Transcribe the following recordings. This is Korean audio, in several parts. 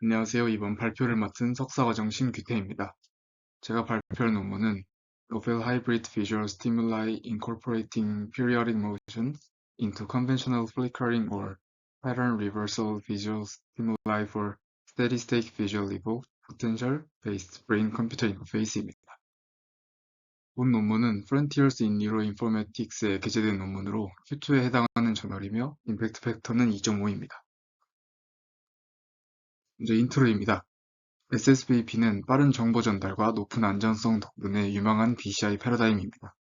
안녕하세요. 이번 발표를 맡은 석사과정 심규태입니다. 제가 발표할 논문은 Novel Hybrid Visual Stimuli Incorporating Periodic Motion into Conventional Flickering or Pattern Reversal Visual Stimuli for Steady-State Visual Evoked Potential-Based Brain-Computer Interface입니다. 본 논문은 Frontiers in Neuroinformatics에 게재된 논문으로 Q2에 해당하는 저널이며 임팩트 팩터는 2.5입니다. 먼저 인트로입니다. SSVP는 빠른 정보 전달과 높은 안전성 덕분에 유망한 BCI 패러다임입니다.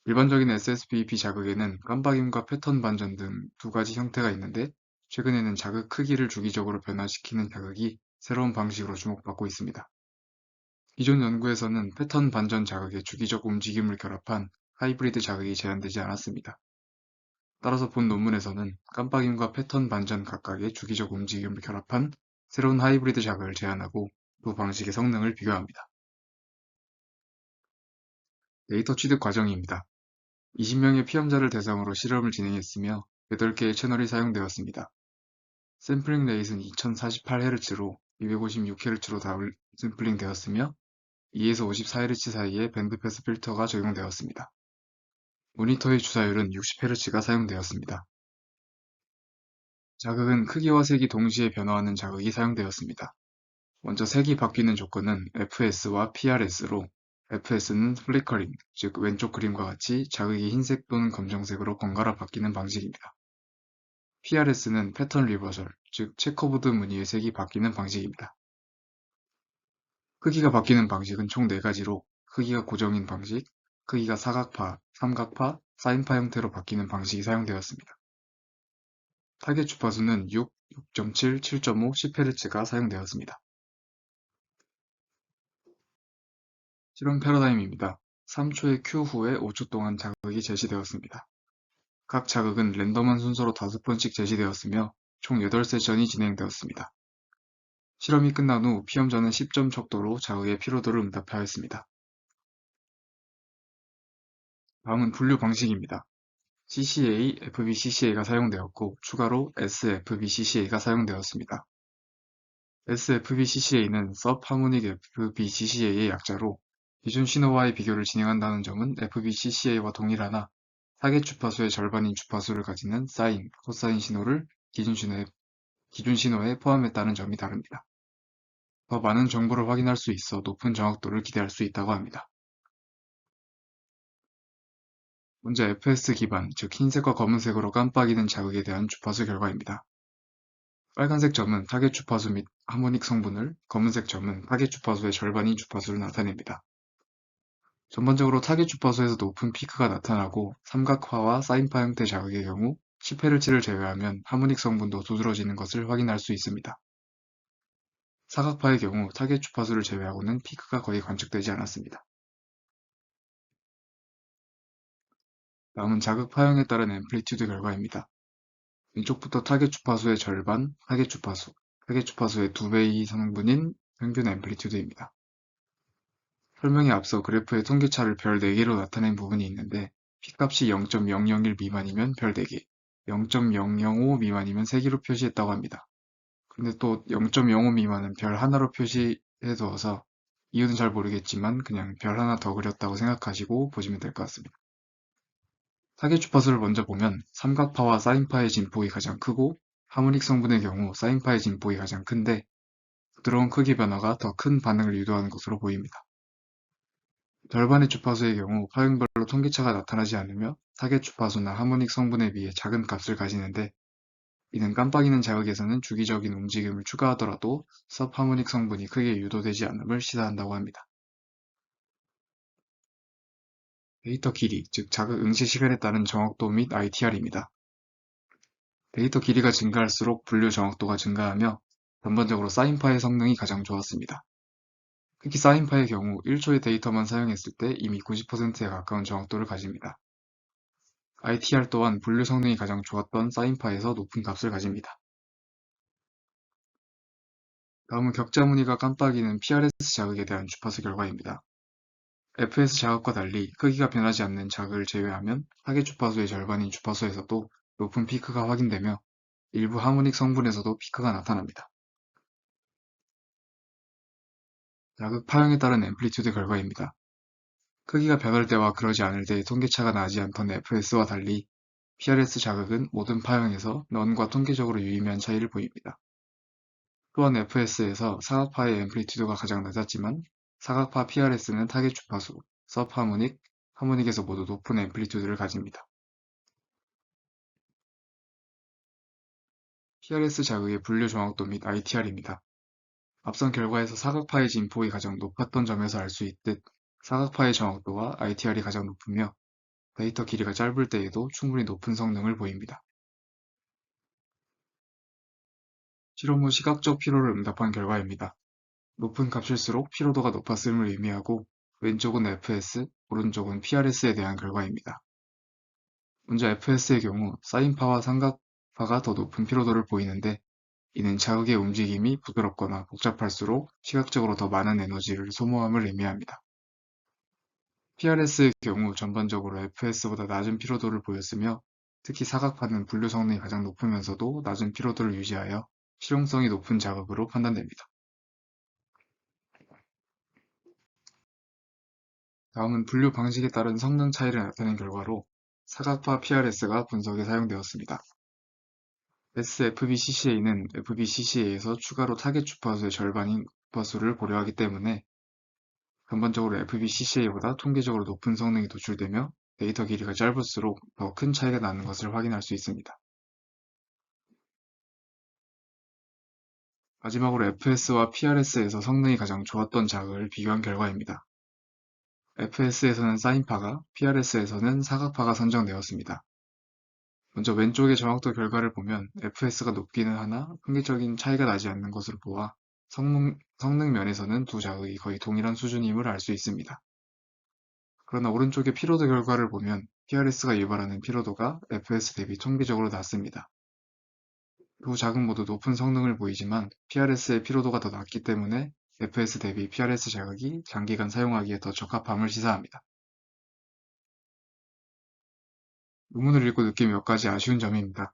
일반적인 SSVP 자극에는 깜박임과 패턴 반전 등 두 가지 형태가 있는데, 최근에는 자극 크기를 주기적으로 변화시키는 자극이 새로운 방식으로 주목받고 있습니다. 기존 연구에서는 패턴 반전 자극에 주기적 움직임을 결합한 하이브리드 자극이 제한되지 않았습니다. 따라서 본 논문에서는 깜박임과 패턴 반전 각각의 주기적 움직임을 결합한 새로운 하이브리드 자극을 제안하고 두 방식의 성능을 비교합니다. 데이터 취득 과정입니다. 20명의 피험자를 대상으로 실험을 진행했으며 8개의 채널이 사용되었습니다. 샘플링 레이트는 2048Hz로 256Hz로 샘플링 되었으며 2에서 54Hz 사이에 밴드패스 필터가 적용되었습니다. 모니터의 주사율은 60Hz가 사용되었습니다. 자극은 크기와 색이 동시에 변화하는 자극이 사용되었습니다. 먼저 색이 바뀌는 조건은 FS와 PRS로 FS는 플리커링, 즉 왼쪽 그림과 같이 자극이 흰색 또는 검정색으로 번갈아 바뀌는 방식입니다. PRS는 패턴 리버설, 즉 체커보드 무늬의 색이 바뀌는 방식입니다. 크기가 바뀌는 방식은 총 4가지로 크기가 고정인 방식, 크기가 사각파, 삼각파, 사인파 형태로 바뀌는 방식이 사용되었습니다. 타겟 주파수는 6, 6.7, 7.5, 10Hz가 사용되었습니다. 실험 패러다임입니다. 3초의 Q 후에 5초 동안 자극이 제시되었습니다. 각 자극은 랜덤한 순서로 5번씩 제시되었으며 총 8세션이 진행되었습니다. 실험이 끝난 후 피험자는 10점 척도로 자극의 피로도를 응답하였습니다. 다음은 분류 방식입니다. CCA, FBCCA가 사용되었고 추가로 SFBCCA가 사용되었습니다. SFBCCA는 Subharmonic FBCCA의 약자로 기존 신호와의 비교를 진행한다는 점은 FBCCA와 동일하나 타겟 주파수의 절반인 주파수를 가지는 사인, 코사인 신호를 기존 신호에 포함했다는 점이 다릅니다. 더 많은 정보를 확인할 수 있어 높은 정확도를 기대할 수 있다고 합니다. 먼저 FS 기반, 즉 흰색과 검은색으로 깜빡이는 자극에 대한 주파수 결과입니다. 빨간색 점은 타겟 주파수 및 하모닉 성분을, 검은색 점은 타겟 주파수의 절반인 주파수를 나타냅니다. 전반적으로 타겟 주파수에서 높은 피크가 나타나고 삼각화와 사인파 형태 자극의 경우 10Hz를 제외하면 하모닉 성분도 두드러지는 것을 확인할 수 있습니다. 사각파의 경우 타겟 주파수를 제외하고는 피크가 거의 관측되지 않았습니다. 다음은 자극 파형에 따른 앰플리튜드 결과입니다. 왼쪽부터 타겟 주파수의 절반, 타겟 주파수의 2배의 성분인 평균 앰플리튜드입니다. 설명에 앞서 그래프의 통계차를 별 4개로 나타낸 부분이 있는데 P값이 0.001 미만이면 별 4개, 0.005 미만이면 3개로 표시했다고 합니다. 근데 또 0.05 미만은 별 하나로 표시해두어서 이유는 잘 모르겠지만 그냥 별 하나 더 그렸다고 생각하시고 보시면 될 것 같습니다. 타겟 주파수를 먼저 보면 삼각파와 사인파의 진폭이 가장 크고 하모닉 성분의 경우 사인파의 진폭이 가장 큰데 부드러운 크기 변화가 더 큰 반응을 유도하는 것으로 보입니다. 절반의 주파수의 경우 파형별로 통계차가 나타나지 않으며 타겟 주파수나 하모닉 성분에 비해 작은 값을 가지는데 이는 깜빡이는 자극에서는 주기적인 움직임을 추가하더라도 섭하모닉 성분이 크게 유도되지 않음을 시사한다고 합니다. 데이터 길이, 즉 자극 응시 시간에 따른 정확도 및 ITR입니다. 데이터 길이가 증가할수록 분류 정확도가 증가하며 전반적으로 사인파의 성능이 가장 좋았습니다. 특히 사인파의 경우 1초의 데이터만 사용했을 때 이미 90%에 가까운 정확도를 가집니다. ITR 또한 분류 성능이 가장 좋았던 사인파에서 높은 값을 가집니다. 다음은 격자 무늬가 깜빡이는 PRS 자극에 대한 주파수 결과입니다. FS 자극과 달리 크기가 변하지 않는 자극을 제외하면 타겟 주파수의 절반인 주파수에서도 높은 피크가 확인되며 일부 하모닉 성분에서도 피크가 나타납니다. 자극 파형에 따른 앰플리튜드 결과입니다. 크기가 변할 때와 그러지 않을 때의 통계차가 나지 않던 FS와 달리 PRS 자극은 모든 파형에서 넌과 통계적으로 유의미한 차이를 보입니다. 또한 FS에서 사각파의 앰플리튜드가 가장 낮았지만 사각파 PRS는 타겟 주파수, 서브하모닉, 하모닉에서 모두 높은 앰플리튜드를 가집니다. PRS 자극의 분류 정확도 및 ITR입니다. 앞선 결과에서 사각파의 진폭이 가장 높았던 점에서 알 수 있듯 사각파의 정확도와 ITR이 가장 높으며 데이터 길이가 짧을 때에도 충분히 높은 성능을 보입니다. 실험 후 시각적 피로를 응답한 결과입니다. 높은 값일수록 피로도가 높았음을 의미하고 왼쪽은 FS, 오른쪽은 PRS에 대한 결과입니다. 먼저 FS의 경우 사인파와 삼각파가 더 높은 피로도를 보이는데 이는 자극의 움직임이 부드럽거나 복잡할수록 시각적으로 더 많은 에너지를 소모함을 의미합니다. PRS의 경우 전반적으로 FS보다 낮은 피로도를 보였으며 특히 사각파는 분류 성능이 가장 높으면서도 낮은 피로도를 유지하여 실용성이 높은 자극으로 판단됩니다. 다음은 분류 방식에 따른 성능 차이를 나타낸 결과로 사각파 PRS가 분석에 사용되었습니다. SFBCCA는 FBCCA에서 추가로 타겟 주파수의 절반인 주파수를 고려하기 때문에 전반적으로 FBCCA보다 통계적으로 높은 성능이 도출되며 데이터 길이가 짧을수록 더 큰 차이가 나는 것을 확인할 수 있습니다. 마지막으로 FS와 PRS에서 성능이 가장 좋았던 자극을 비교한 결과입니다. FS에서는 사인파가, PRS에서는 사각파가 선정되었습니다. 먼저 왼쪽의 정확도 결과를 보면 FS가 높기는 하나 통계적인 차이가 나지 않는 것으로 보아 성능 면에서는 두 자극이 거의 동일한 수준임을 알 수 있습니다. 그러나 오른쪽의 피로도 결과를 보면 PRS가 유발하는 피로도가 FS 대비 통계적으로 낮습니다. 두 자극 모두 높은 성능을 보이지만 PRS의 피로도가 더 낮기 때문에 FS 대비 PRS 자극이 장기간 사용하기에 더 적합함을 시사합니다. 논문을 읽고 느낀 몇 가지 아쉬운 점입니다.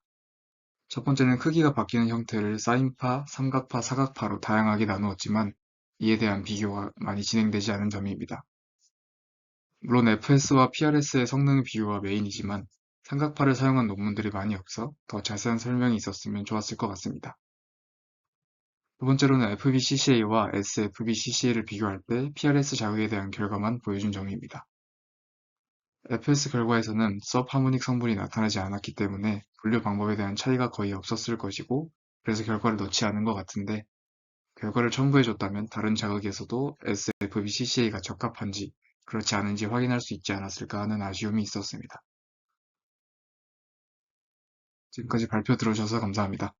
첫 번째는 크기가 바뀌는 형태를 사인파, 삼각파, 사각파로 다양하게 나누었지만 이에 대한 비교가 많이 진행되지 않은 점입니다. 물론 FS와 PRS의 성능 비교가 메인이지만 삼각파를 사용한 논문들이 많이 없어 더 자세한 설명이 있었으면 좋았을 것 같습니다. 두 번째로는 FBCCA와 SFBCCA를 비교할 때 PRS 자극에 대한 결과만 보여준 점입니다. FS 결과에서는 서브하모닉 성분이 나타나지 않았기 때문에 분류 방법에 대한 차이가 거의 없었을 것이고 그래서 결과를 넣지 않은 것 같은데 결과를 첨부해줬다면 다른 자극에서도 SFBCCA가 적합한지 그렇지 않은지 확인할 수 있지 않았을까 하는 아쉬움이 있었습니다. 지금까지 발표 들어주셔서 감사합니다.